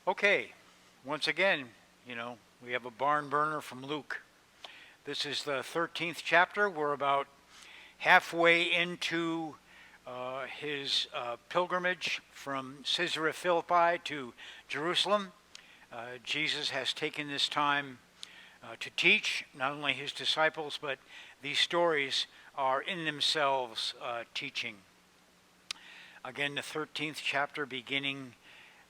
Okay, once again, we have a barn burner from Luke. This is the 13th chapter. We're about halfway into his pilgrimage from Caesarea Philippi to Jerusalem. Jesus has taken this time to teach not only his disciples, but these stories are in themselves teaching. Again, the 13th chapter beginning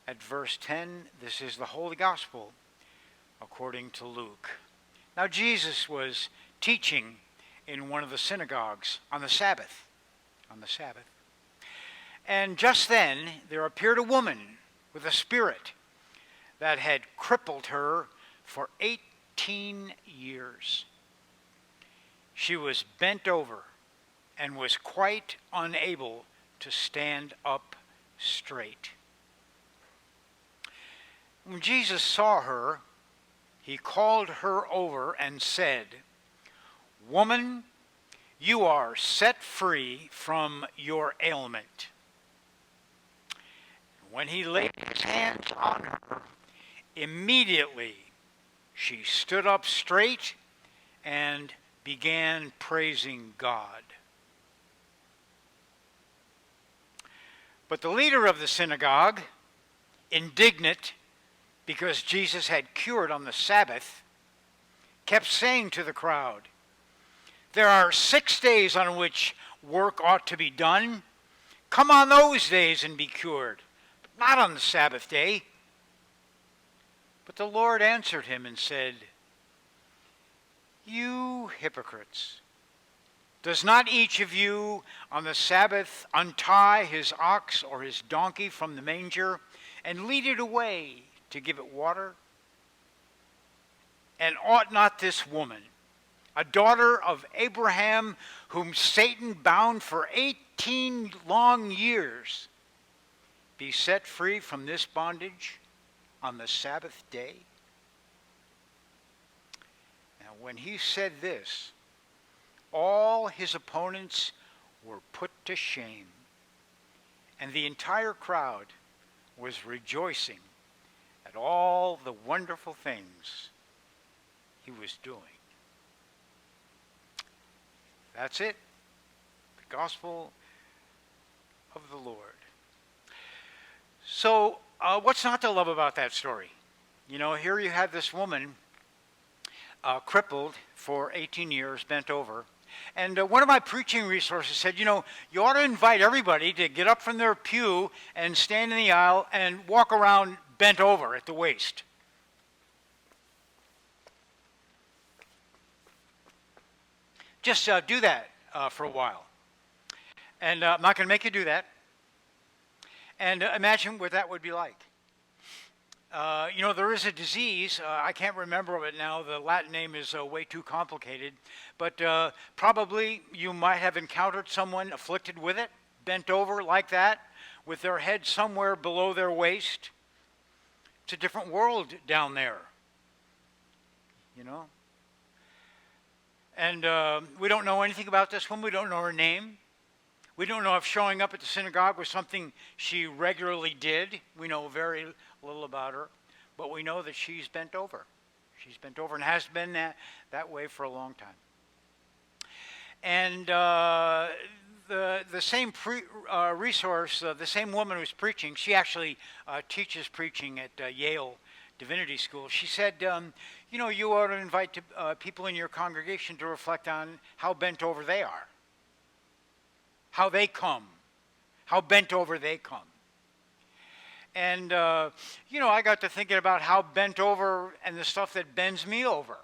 at verse 10, this is the Holy Gospel according to Luke. Now Jesus was teaching in one of the synagogues on the Sabbath. And just then there appeared a woman with a spirit that had crippled her for 18 years. She was bent over and was quite unable to stand up straight. When Jesus saw her, he called her over and said, "Woman, you are set free from your ailment." When he laid his hands on her, immediately she stood up straight and began praising God. But the leader of the synagogue, indignant because Jesus had cured on the Sabbath, kept saying to the crowd, "There are 6 days on which work ought to be done. Come on those days and be cured, but not on the Sabbath day." But the Lord answered him and said, "You hypocrites! Does not each of you on the Sabbath untie his ox or his donkey from the manger and lead it away to give it water? And ought not this woman, a daughter of Abraham, whom Satan bound for 18 long years, be set free from this bondage on the Sabbath day?" Now when he said this, all his opponents were put to shame, and the entire crowd was rejoicing at all the wonderful things he was doing. That's it. The Gospel of the Lord. So, what's not to love about that story? Here you have this woman crippled for 18 years, bent over. And one of my preaching resources said, you ought to invite everybody to get up from their pew and stand in the aisle and walk around bent over at the waist. Just do that for a while. And I'm not going to make you do that. And imagine what that would be like. There is a disease, I can't remember it now, the Latin name is way too complicated, but probably you might have encountered someone afflicted with it, bent over like that, with their head somewhere below their waist. It's a different world down there, And we don't know anything about this woman, we don't know her name. We don't know if showing up at the synagogue was something she regularly did. We know very little about her, but we know that she's bent over. She's bent over and has been that way for a long time. And the same resource, the same woman who's preaching, she actually teaches preaching at Yale Divinity School. She said, you ought to invite people in your congregation to reflect on how bent over they are. How they come, how bent over they come. And, I got to thinking about how bent over and the stuff that bends me over.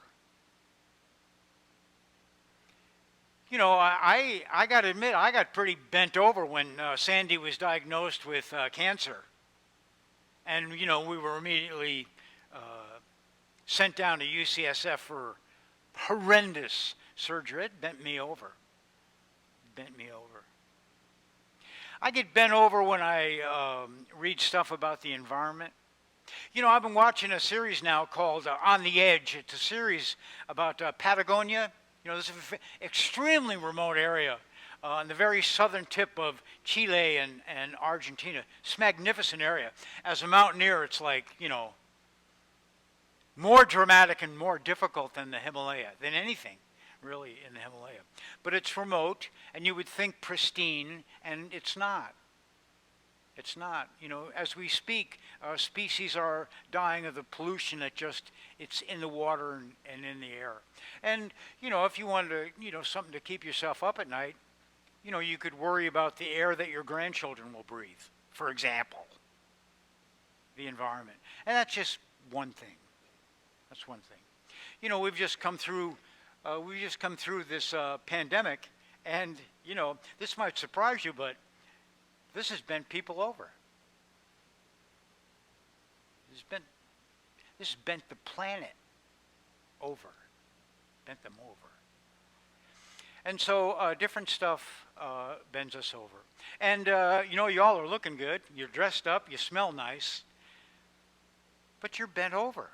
I got to admit, I got pretty bent over when Sandy was diagnosed with cancer. And, we were immediately sent down to UCSF for horrendous surgery. It bent me over. I get bent over when I read stuff about the environment. I've been watching a series now called On the Edge. It's a series about Patagonia. This is an extremely remote area on the very southern tip of Chile and Argentina. It's a magnificent area. As a mountaineer, it's like, more dramatic and more difficult than the Himalaya, than anything really in the Himalaya. But it's remote, and you would think pristine, and it's not. It's not. As we speak, species are dying of the pollution that it's in the water and in the air. And, if you wanted to, something to keep yourself up at night, you could worry about the air that your grandchildren will breathe, for example, the environment. And that's just one thing. That's one thing. We've just come through this pandemic, and, this might surprise you, but this has bent people over. This has bent the planet over, bent them over. And so different stuff bends us over. And, y'all are looking good. You're dressed up. You smell nice. But you're bent over.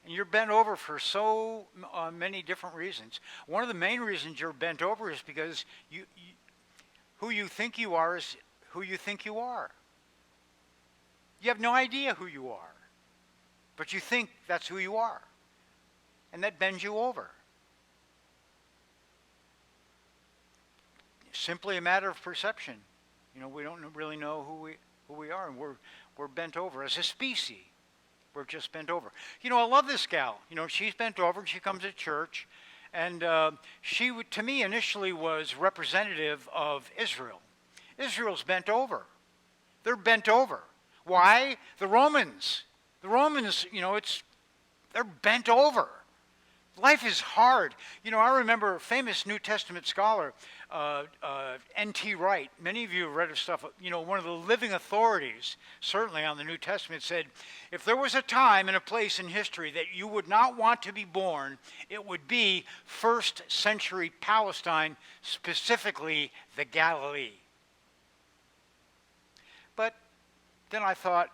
And you're bent over for so many different reasons. One of the main reasons you're bent over is because who you think you are is who you think you are. You have no idea who you are, but you think that's who you are. And that bends you over. Simply a matter of perception. We don't really know who we are, and we're bent over as a species. We're just bent over. I love this gal. She's bent over. She comes to church, and she, to me, initially was representative of Israel. Israel's bent over. They're bent over. Why? The Romans. The Romans, they're bent over. Life is hard. I remember a famous New Testament scholar, N.T. Wright. Many of you have read his stuff. One of the living authorities, certainly on the New Testament, said, if there was a time and a place in history that you would not want to be born, it would be first century Palestine, specifically the Galilee. But then I thought,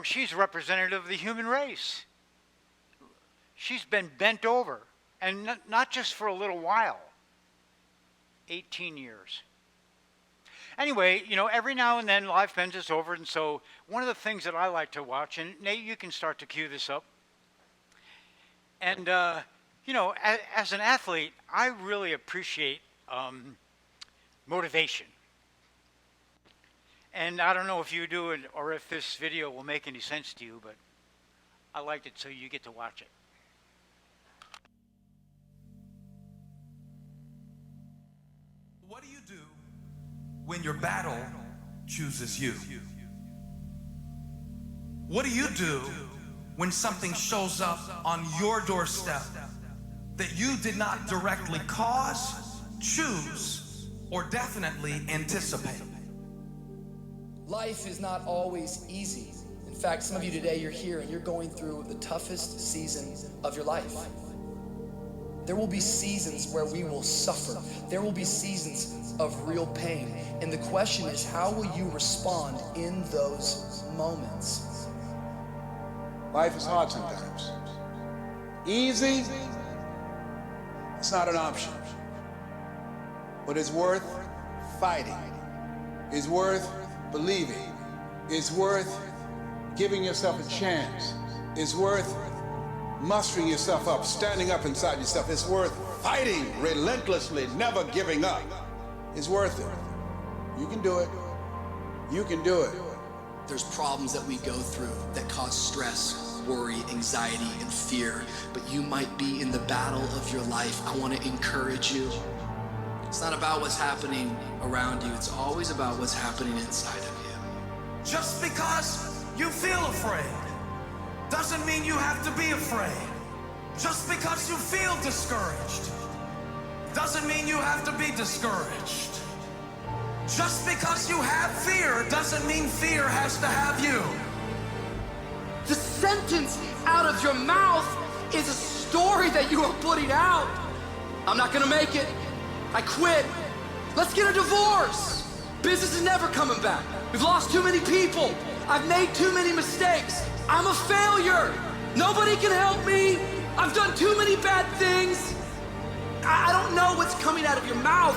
she's representative of the human race. She's been bent over, and not just for a little while, 18 years. Anyway, every now and then life bends us over, and so one of the things that I like to watch, and Nate, you can start to cue this up, and, as an athlete, I really appreciate motivation. And I don't know if you do it or if this video will make any sense to you, but I liked it, so you get to watch it. What do you do when your battle chooses you? What do you do when something shows up on your doorstep that you did not directly cause, choose, or definitely anticipate? Life is not always easy. In fact, some of you today, you're here and you're going through the toughest season of your life. There will be seasons where we will suffer. There will be seasons of real pain. And the question is, how will you respond in those moments? Life is hard sometimes. Easy, it's not an option. But it's worth fighting. It's worth believing. It's worth giving yourself a chance. It's worth mustering yourself up, standing up inside yourself. It's worth fighting relentlessly, never giving up. It's worth it. You can do it. You can do it. There's problems that we go through that cause stress, worry, anxiety, and fear. But you might be in the battle of your life. I want to encourage you. It's not about what's happening around you. It's always about what's happening inside of you. Just because you feel afraid doesn't mean you have to be afraid. Just because you feel discouraged doesn't mean you have to be discouraged. Just because you have fear doesn't mean fear has to have you. The sentence out of your mouth is a story that you are putting out. I'm not gonna make it. I quit. Let's get a divorce. Business is never coming back. We've lost too many people. I've made too many mistakes. I'm a failure. Nobody can help me. I've done too many bad things. I don't know what's coming out of your mouth,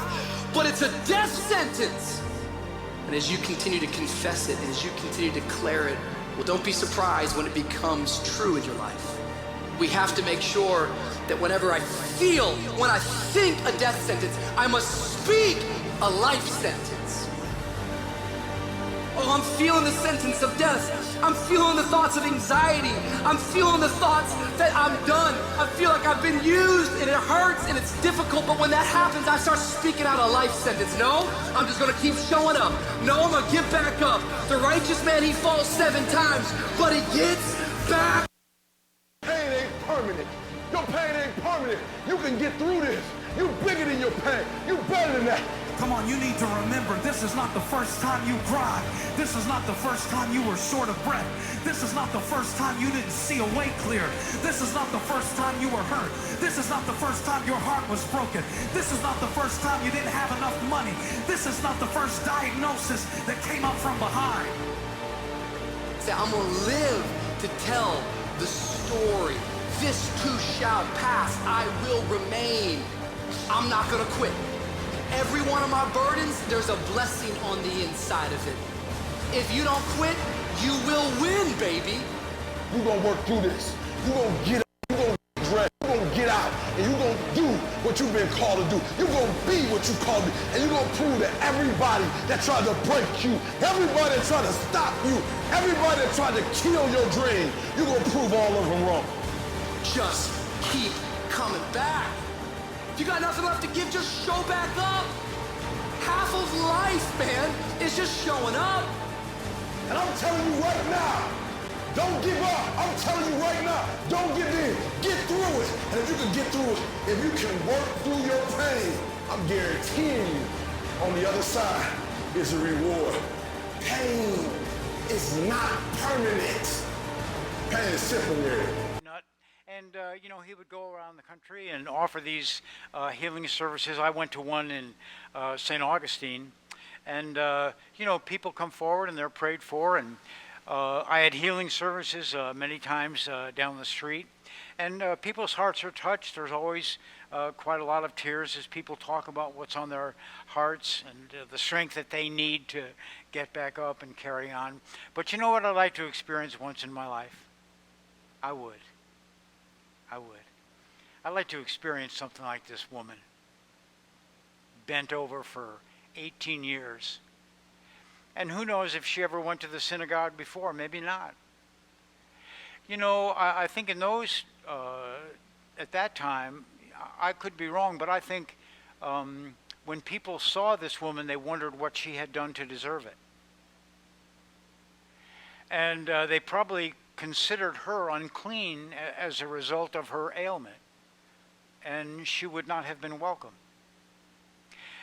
but it's a death sentence. And as you continue to confess it, and as you continue to declare it, well, don't be surprised when it becomes true in your life. We have to make sure that whenever I feel, when I think a death sentence, I must speak a life sentence. Oh, I'm feeling the sentence of death. I'm feeling the thoughts of anxiety. I'm feeling the thoughts that I'm done. I feel like I've been used and it hurts and it's difficult, but when that happens, I start speaking out a life sentence. No, I'm just gonna keep showing up. No, I'm gonna get back up. The righteous man, he falls 7 times, but he gets back. Pain ain't permanent. Your pain ain't permanent. You can get through this. You bigger than your pain. You better than that. Come on, you need to remember, this is not the first time you cried. This is not the first time you were short of breath. This is not the first time you didn't see a way clear. This is not the first time you were hurt. This is not the first time your heart was broken. This is not the first time you didn't have enough money. This is not the first diagnosis that came up from behind. Say, I'm gonna live to tell the story. This too shall pass. I will remain. I'm not gonna quit. Every one of my burdens, there's a blessing on the inside of it. If you don't quit, you will win, baby. You gonna work through this. You gonna get up. You gonna get dressed. You gonna get out. And you gonna do what you've been called to do. You gonna be what you called to be. And you gonna prove to everybody that tried to break you, everybody that tried to stop you, everybody that tried to kill your dream, you gonna prove all of them wrong. Just keep coming back. If you got nothing left to give, just show back up. Half of life, man, is just showing up. And I'm telling you right now, don't give up. I'm telling you right now, don't give in. Get through it. And if you can get through it, if you can work through your pain, I'm guaranteeing you, on the other side is a reward. Pain is not permanent. Pain is temporary. And, he would go around the country and offer these healing services. I went to one in St. Augustine. And, people come forward and they're prayed for. And I had healing services many times down the street. And people's hearts are touched. There's always quite a lot of tears as people talk about what's on their hearts and the strength that they need to get back up and carry on. But you know what I'd like to experience once in my life? I would. I'd like to experience something like this woman, bent over for 18 years. And who knows if she ever went to the synagogue before, maybe not. I think in those, at that time, I could be wrong, but I think when people saw this woman, they wondered what she had done to deserve it. And they probably considered her unclean as a result of her ailment, and she would not have been welcome.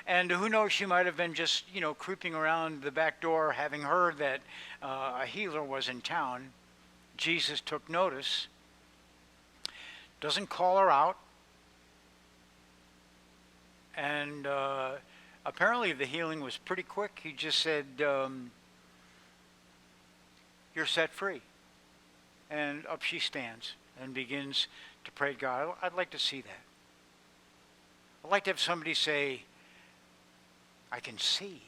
And who knows, she might have been just, creeping around the back door, having heard that a healer was in town. Jesus took notice, doesn't call her out, and apparently the healing was pretty quick. He just said, you're set free. And up she stands and begins to pray to God. I'd like to see that. I'd like to have somebody say, I can see.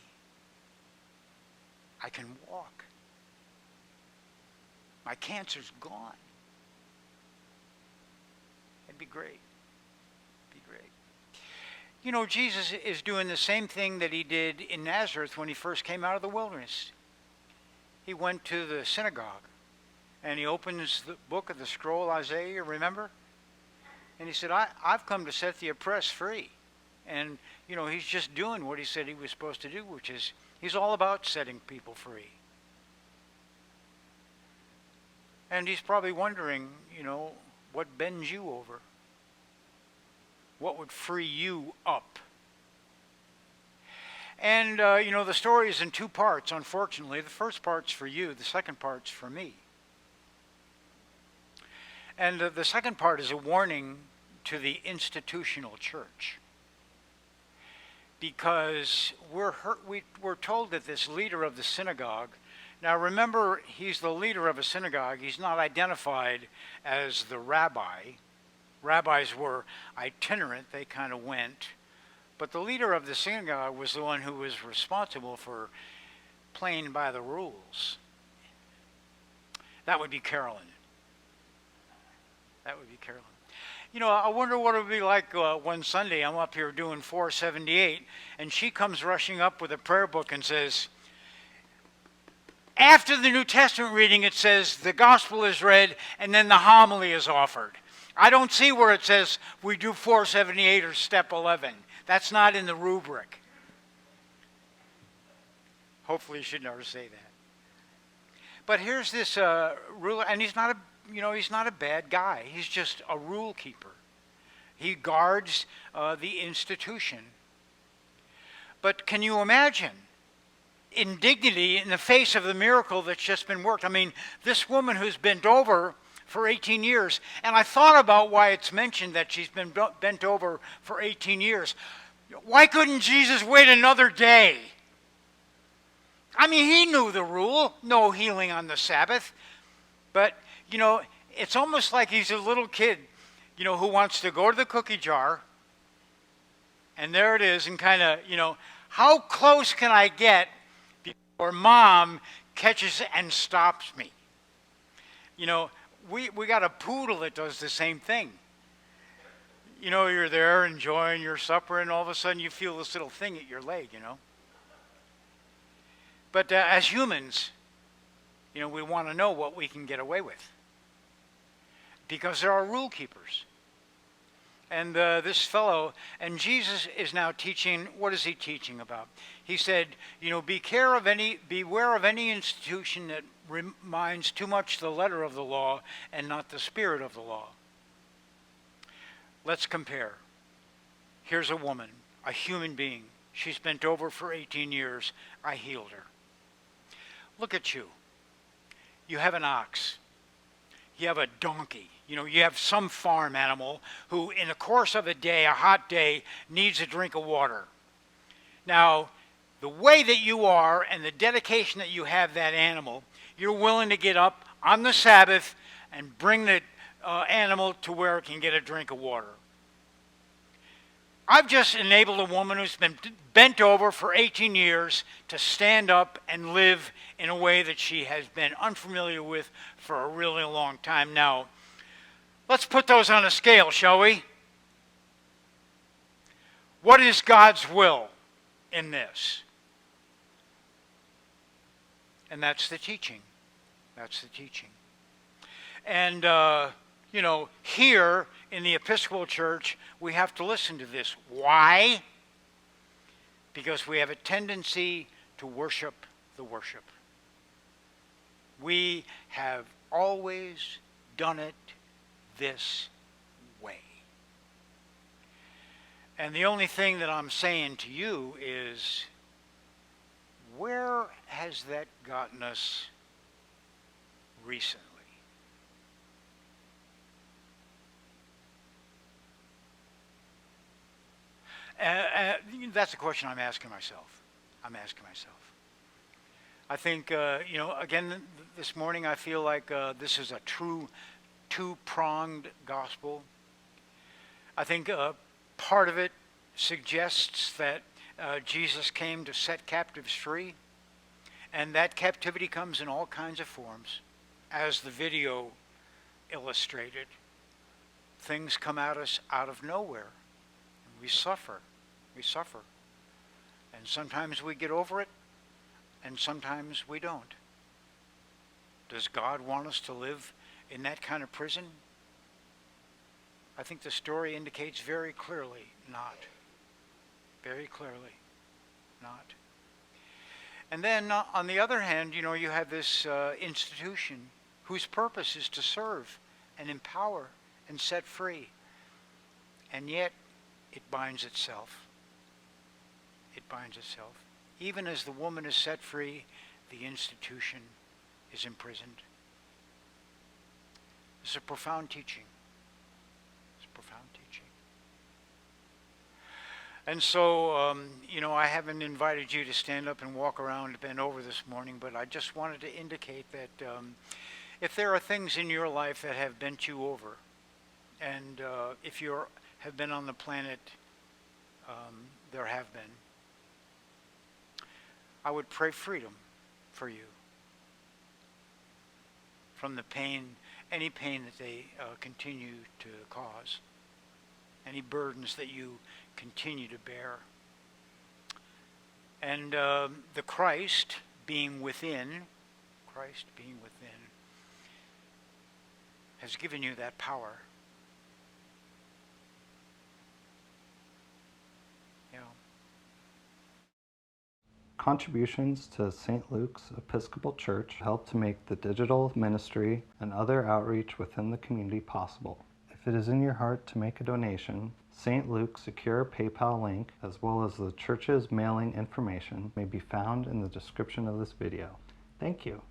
I can walk. My cancer's gone. It'd be great. Jesus is doing the same thing that he did in Nazareth when he first came out of the wilderness. He went to the synagogue. And he opens the book of the scroll, Isaiah, remember? And he said, I've come to set the oppressed free. And, he's just doing what he said he was supposed to do, which is he's all about setting people free. And he's probably wondering, what bends you over? What would free you up? And, the story is in 2 parts, unfortunately. The first part's for you. The second part's for me. And the second part is a warning to the institutional church. Because we're told that this leader of the synagogue, now remember, he's the leader of a synagogue. He's not identified as the rabbi. Rabbis were itinerant, they kind of went. But the leader of the synagogue was the one who was responsible for playing by the rules. That would be Carolyn. That would be Carolyn. You know, I wonder what it would be like one Sunday I'm up here doing 478, and she comes rushing up with a prayer book and says, after the New Testament reading, it says the gospel is read and then the homily is offered. I don't see where it says we do 478 or step 11. That's not in the rubric. Hopefully she'd never say that. But here's this ruler, and he's not a bad guy. He's just a rule keeper. He guards the institution. But can you imagine indignity in the face of the miracle that's just been worked? I mean, this woman who's bent over for 18 years, and I thought about why it's mentioned that she's been bent over for 18 years. Why couldn't Jesus wait another day? I mean, he knew the rule, no healing on the Sabbath. But, you know, it's almost like he's a little kid, you know, who wants to go to the cookie jar, and there it is, and kind of, you know, how close can I get before mom catches and stops me? You know, we got a poodle that does the same thing. You know, you're there enjoying your supper, and all of a sudden you feel this little thing at your leg, you know. But as humans, you know, we want to know what we can get away with, because there are rule keepers. And this fellow, and Jesus is now teaching, what is he teaching about? He said, you know, beware of any institution that reminds too much the letter of the law and not the spirit of the law. Let's compare. Here's a woman, a human being. She's bent over for 18 years. I healed her. Look at you. You have an ox. You have a donkey. You know, you have some farm animal who, in the course of a day, a hot day, needs a drink of water. Now, the way that you are and the dedication that you have that animal, you're willing to get up on the Sabbath and bring the animal to where it can get a drink of water. I've just enabled a woman who's been bent over for 18 years to stand up and live in a way that she has been unfamiliar with for a really long time. Now, let's put those on a scale, shall we? What is God's will in this? And that's the teaching. That's the teaching. And, you know, here in the Episcopal Church, we have to listen to this. Why? Because we have a tendency to worship the worship. We have always done it this way. And the only thing that I'm saying to you is, where has that gotten us recently? That's a question I'm asking myself. I think, you know, again, this morning I feel like this is a true two-pronged gospel. I think part of it suggests that Jesus came to set captives free, and that captivity comes in all kinds of forms. As the video illustrated, things come at us out of nowhere. We suffer. And sometimes we get over it, and sometimes we don't. Does God want us to live in that kind of prison? I think the story indicates very clearly not. Very clearly not. And then on the other hand, you know, you have this institution whose purpose is to serve and empower and set free. And yet, it binds itself. It binds itself. Even as the woman is set free, the institution is imprisoned. This is a profound teaching. It's a profound teaching. And so, you know, I haven't invited you to stand up and walk around and bend over this morning, but I just wanted to indicate that if there are things in your life that have bent you over, And if you have been on the planet, there have been, I would pray freedom for you from the pain, any pain that they continue to cause, any burdens that you continue to bear. And the Christ being within, has given you that power. You know. Contributions to St. Luke's Episcopal Church help to make the digital ministry and other outreach within the community possible. If it is in your heart to make a donation, St. Luke's secure PayPal link, as well as the church's mailing information, may be found in the description of this video. Thank you.